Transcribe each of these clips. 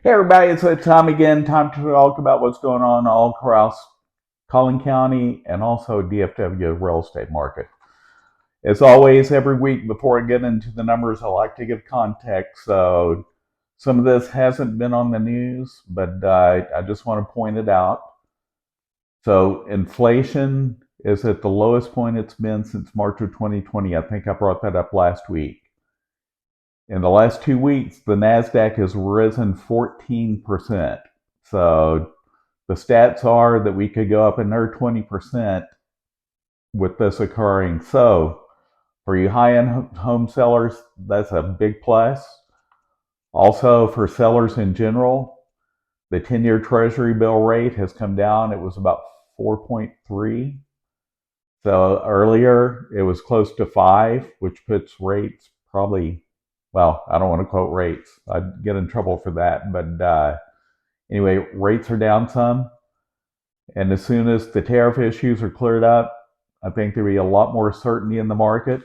Hey everybody, it's that time again. Time to talk about what's going on all across Collin County and also DFW real estate market. As always, every week before I get into the numbers, I like to give context. So some of this hasn't been on the news, but I just want to point it out. So inflation is at the lowest point it's been since March of 2020. I think I brought that up last week. In the last 2 weeks, the NASDAQ has risen 14%. So the stats are that we could go up another 20% with this occurring. So for you high-end home sellers, that's a big plus. Also for sellers in general, the 10-year Treasury bill rate has come down. It was about 4.3. So earlier it was close to 5, which puts rates probably, well, I don't want to quote rates. I'd get in trouble for that. But anyway, rates are down some. And as soon as the tariff issues are cleared up, I think there'll be a lot more certainty in the market.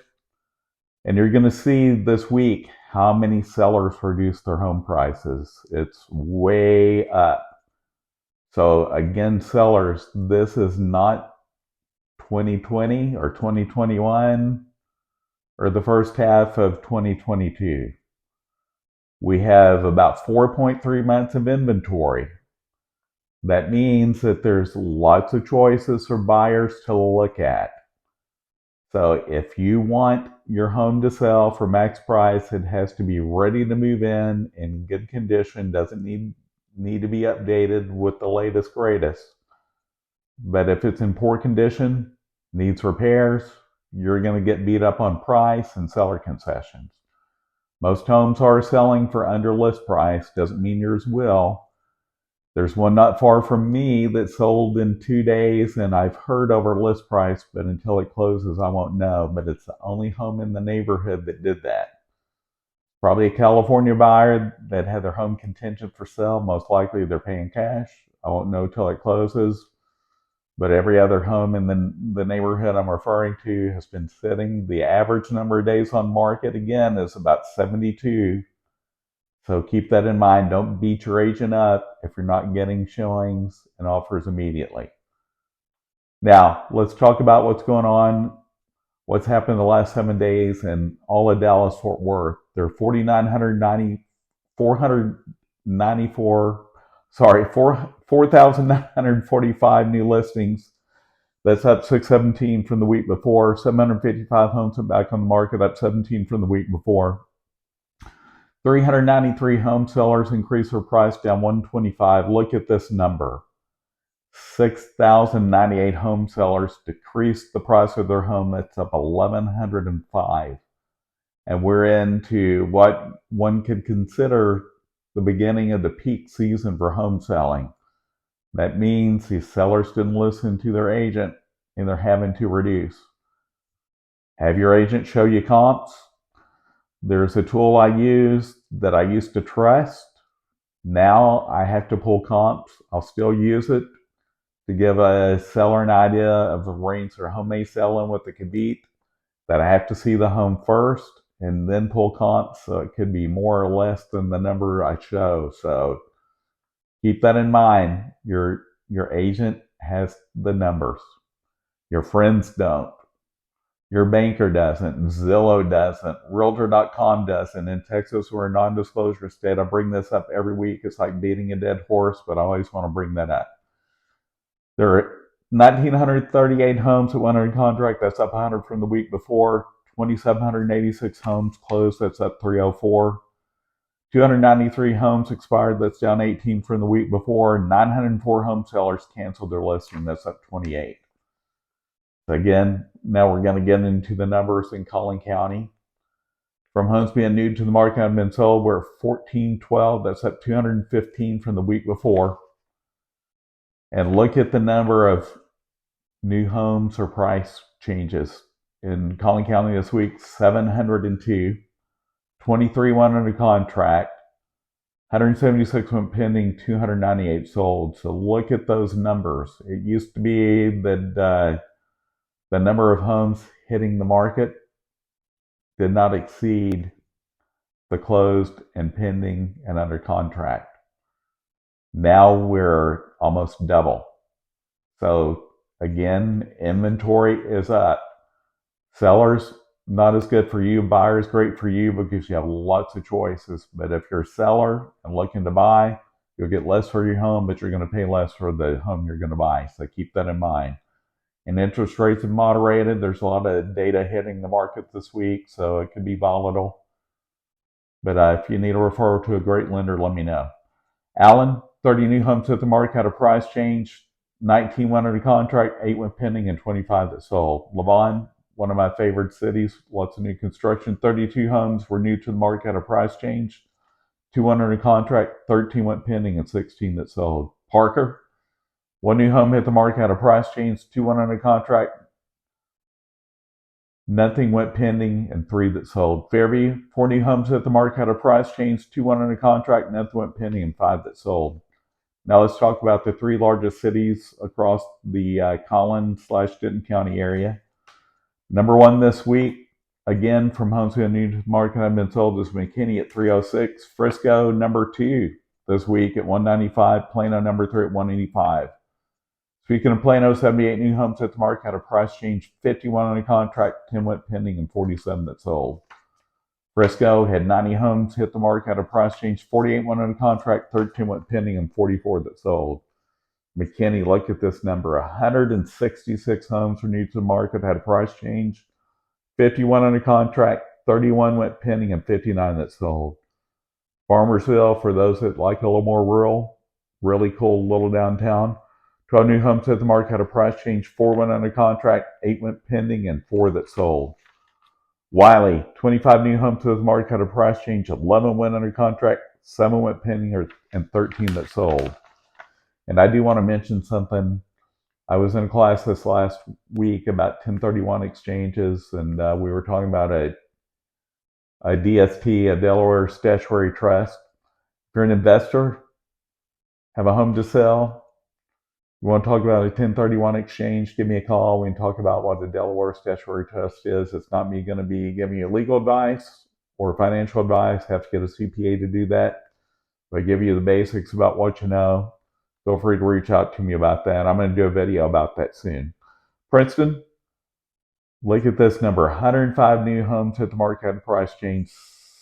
And you're going to see this week how many sellers reduce their home prices. It's way up. So again, sellers, this is not 2020 or 2021 or the first half of 2022. We have about 4.3 months of inventory. That means that there's lots of choices for buyers to look at. So if you want your home to sell for max price, it has to be ready to move in good condition, doesn't need to be updated with the latest greatest. But if it's in poor condition, needs repairs, you're going to get beat up on price and seller concessions. Most homes are selling for under list price, doesn't mean yours will. There's one not far from me that sold in 2 days, and I've heard over list price, but until it closes, I won't know. But it's the only home in the neighborhood that did that. Probably a California buyer that had their home contingent for sale. Most likely they're paying cash. I won't know till it closes. But every other home in the neighborhood I'm referring to has been sitting. The average number of days on market, again, is about 72. So keep that in mind. Don't beat your agent up if you're not getting showings and offers immediately. Now, let's talk about what's going on, what's happened in the last 7 days in all of Dallas Fort Worth. There are 4,994, sorry, 4,945 new listings. That's up 617 from the week before. 755 homes went back on the market, up 17 from the week before. 393 home sellers increased their price, down 125. Look at this number. 6,098 home sellers decreased the price of their home. That's up 1,105. And we're into what one could consider the beginning of the peak season for home selling. That means these sellers didn't listen to their agent and they're having to reduce. Have your agent show you comps. There's a tool I use that I used to trust. Now I have to pull comps. I'll still use it to give a seller an idea of the range their home may sell in, what they could beat. That I have to see the home first and then pull comps, so it could be more or less than the number I show. So keep that in mind. Your agent has the numbers. Your friends don't. Your banker doesn't. Zillow doesn't. Realtor.com doesn't. In Texas, we're a non-disclosure state. I bring this up every week. It's like beating a dead horse, but I always want to bring that up. There are 1,938 homes that went under contract. That's up 100 from the week before. 2,786 homes closed. That's up 304. 293 homes expired. That's down 18 from the week before. 904 home sellers canceled their listing. That's up 28. Again, now we're going to get into the numbers in Collin County. From homes being new to the market and been sold, we're at 1,412. That's up 215 from the week before. And look at the number of new homes or price changes. In Collin County this week, 702. 23 went under contract. 176 went pending, 298 sold. So look at those numbers. It used to be that the number of homes hitting the market did not exceed the closed and pending and under contract. Now we're almost double. So again, inventory is up. Sellers, not as good for you. Buyers, great for you because you have lots of choices. But if you're a seller and looking to buy, you'll get less for your home, but you're going to pay less for the home you're going to buy. So keep that in mind. And interest rates have moderated. There's a lot of data hitting the market this week, so it could be volatile. But if you need a referral to a great lender, let me know. Allen, 30 new homes at the market, had a price change. 19 went under contract, 8 went pending, and 25 that sold. Lavon, one of my favorite cities, lots of new construction. 32 homes were new to the market, had a price change. 2 went under contract, 13 went pending, and 16 that sold. Parker, one new home hit the market, had a price change. 2 went under contract, nothing went pending, and 3 that sold. Fairview, 4 new homes hit the market, had a price change. 2 went under contract, nothing went pending, and 5 that sold. Now let's talk about the 3 largest cities across the Collin/Denton County area. Number 1 this week, again from homes that are new to the market have been sold, is Mckinney at 306. Frisco, number 2 this week at 195. Plano, number 3 at 185. Speaking of Plano, 78 new homes at the market had a price change. 51 on a contract, 10 went pending, and 47 that sold. Frisco had 90 homes hit the market at a price change. 48 went under contract, 13 went pending, and 44 that sold. Mckinney, look at this number. 166 homes were new to the market, had a price change. 51 under contract, 31 went pending, and 59 that sold. Farmersville, for those that like a little more rural, really cool little downtown. 12 new homes hit the market, had a price change. 4 went under contract, 8 went pending, and 4 that sold. Wylie, 25 new homes to the market, had a price change. 11 went under contract, 7 went pending, and 13 that sold. And I do want to mention something. I was in a class this last week about 1031 exchanges, and we were talking about a DST, a Delaware Statutory Trust. If you're an investor, have a home to sell, you want to talk about a 1031 exchange, give me a call. We can talk about what the Delaware Statutory Trust is. It's not me going to be giving you legal advice or financial advice. Have to get a CPA to do that. If I give you the basics about what you know, feel free to reach out to me about that. I'm going to do a video about that soon. Princeton, look at this number. 105 new homes hit the market, had a price change.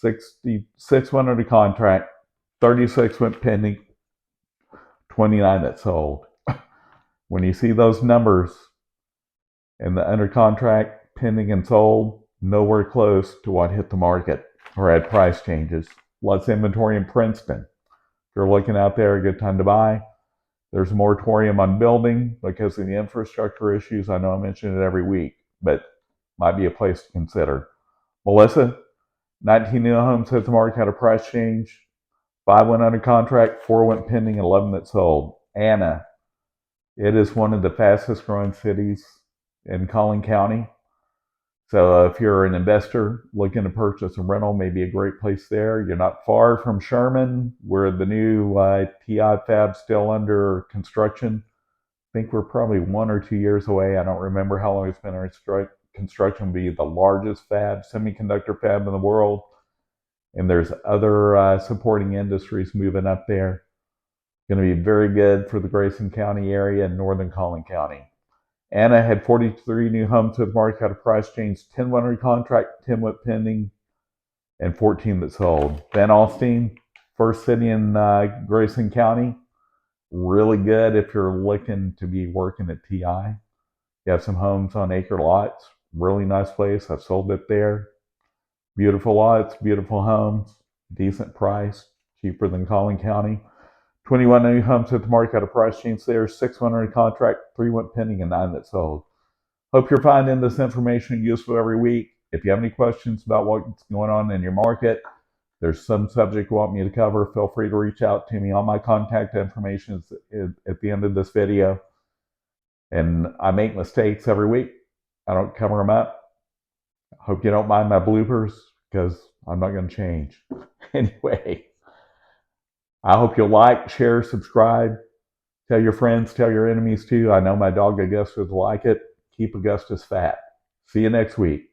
66 went under contract, 36 went pending, 29 that sold. When you see those numbers and the under contract, pending, and sold, nowhere close to what hit the market or had price changes. Lots of inventory in Princeton. If you're looking out there, a good time to buy. There's a moratorium on building because of the infrastructure issues. I know I mention it every week, but might be a place to consider. Melissa, 19 new homes hit the market, had a price change. 5 went under contract, 4 went pending, and 11 that sold. Anna, it is one of the fastest growing cities in Collin County. So if you're an investor looking to purchase a rental, maybe a great place there. You're not far from Sherman, where the new TI fab's still under construction. I think we're probably 1 or 2 years away. I don't remember how long it's been under construction. Will be the largest fab, semiconductor fab in the world. And there's other supporting industries moving up there. Going to be very good for the Grayson County area and northern Collin County. Anna had 43 new homes to the market, had a price change. 10 went under contract, 10 went pending, and 14 that sold. Van Alstyne, first city in Grayson County. Really good if you're looking to be working at TI. You have some homes on acre lots. Really nice place. I've sold it there. Beautiful lots, beautiful homes, decent price, cheaper than Collin County. 21 new homes at the market, had a price change there. 6 went under contract, 3 went pending, and 9 that sold. Hope you're finding this information useful every week. If you have any questions about what's going on in your market, there's some subject you want me to cover, feel free to reach out to me. All my contact information is at the end of this video. And I make mistakes every week. I don't cover them up. Hope you don't mind my bloopers because I'm not going to change. Anyway, I hope you'll like, share, subscribe. Tell your friends, tell your enemies too. I know my dog Augustus will like it. Keep Augustus fat. See you next week.